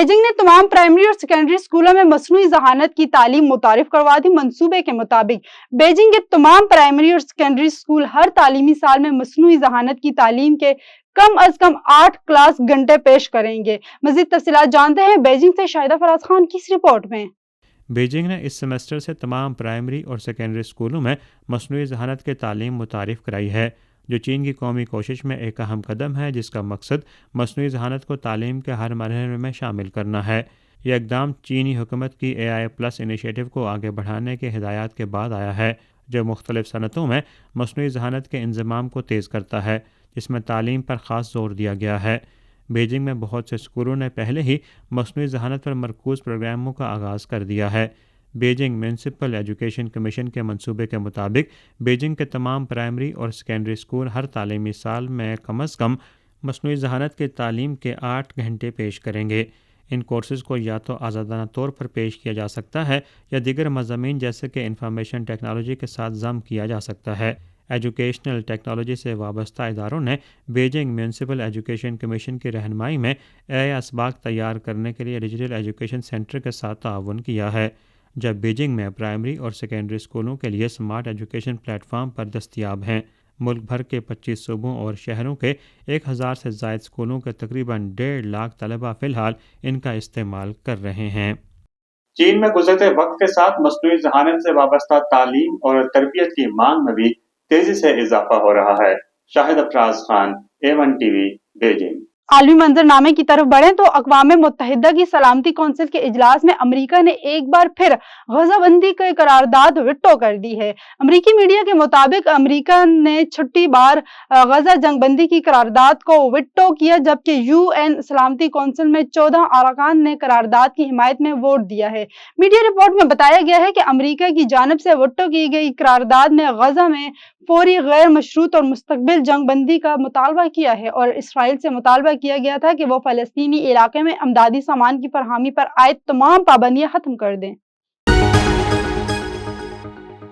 Beijing نے تمام primary اور سیکنڈری اسکولوں میں مصنوعی ذہانت کی تعلیم متعارف کروا دی۔ منصوبے کے مطابق بیجنگ کے تمام پرائمری اور سیکنڈری اسکول ہر تعلیمی سال میں مصنوعی ذہانت کی تعلیم کے کم از کم 8 کلاس گھنٹے پیش کریں گے۔ مزید تفصیلات جانتے ہیں بیجنگ سے شاہدہ فراز خان کی اس رپورٹ میں۔ بیجنگ نے اس سیمسٹر سے تمام پرائمری اور سیکنڈری اسکولوں میں مصنوعی ذہانت کی تعلیم متعارف کرائی ہے، جو چین کی قومی کوشش میں ایک اہم قدم ہے جس کا مقصد مصنوعی ذہانت کو تعلیم کے ہر مرحلے میں شامل کرنا ہے۔ یہ اقدام چینی حکومت کی AI+ انیشیٹو کو آگے بڑھانے کے ہدایات کے بعد آیا ہے، جو مختلف صنعتوں میں مصنوعی ذہانت کے انضمام کو تیز کرتا ہے، جس میں تعلیم پر خاص زور دیا گیا ہے۔ بیجنگ میں بہت سے اسکولوں نے پہلے ہی مصنوعی ذہانت پر مرکوز پروگراموں کا آغاز کر دیا ہے۔ بیجنگ میونسپل ایجوکیشن کمیشن کے منصوبے کے مطابق بیجنگ کے تمام پرائمری اور سیکنڈری اسکول ہر تعلیمی سال میں کم از کم مصنوعی ذہانت کی تعلیم کے 8 گھنٹے پیش کریں گے۔ ان کورسز کو یا تو آزادانہ طور پر پیش کیا جا سکتا ہے یا دیگر مضامین جیسے کہ انفارمیشن ٹیکنالوجی کے ساتھ ضم کیا جا سکتا ہے۔ ایجوکیشنل ٹیکنالوجی سے وابستہ اداروں نے بیجنگ میونسپل ایجوکیشن کمیشن کی رہنمائی میں AI اسباق تیار کرنے کے لیے ڈیجیٹل ایجوکیشن سینٹر کے ساتھ تعاون کیا ہے، جب بیجنگ میں پرائمری اور سیکنڈری اسکولوں کے لیے سمارٹ ایجوکیشن پلیٹ فارم پر دستیاب ہیں۔ ملک بھر کے 25 صوبوں اور شہروں کے 1000 سے زائد اسکولوں کے تقریباً 1.5 لاکھ طلبہ فی الحال ان کا استعمال کر رہے ہیں۔ چین میں گزرتے وقت کے ساتھ مصنوعی ذہانت سے وابستہ تعلیم اور تربیت کی مانگ میں بھی تیزی سے اضافہ ہو رہا ہے۔ Shahid Afraz Khan, A1 TV، Beijing. عالمی منظر نامے کی طرف بڑھیں تو اقوام متحدہ کی سلامتی کونسل کے اجلاس میں امریکہ نے ایک بار پھر غزہ بندی کی قرارداد ویٹو کر دی ہے۔ امریکی میڈیا کے مطابق امریکہ نے چھٹی بار غزہ جنگ بندی کی قرارداد کو ویٹو کیا، جبکہ UN سلامتی کونسل میں 14 ارکان نے قرارداد کی حمایت میں ووٹ دیا ہے۔ میڈیا رپورٹ میں بتایا گیا ہے کہ امریکہ کی جانب سے ویٹو کی گئی قرارداد نے غزہ میں فوری، غیر مشروط اور مستقبل جنگ بندی کا مطالبہ کیا ہے، اور اسرائیل سے مطالبہ کیا گیا تھا کہ وہ فلسطینی علاقے میں امدادی سامان کی فراہمی پر عائد تمام پابندیاں ختم کر دیں۔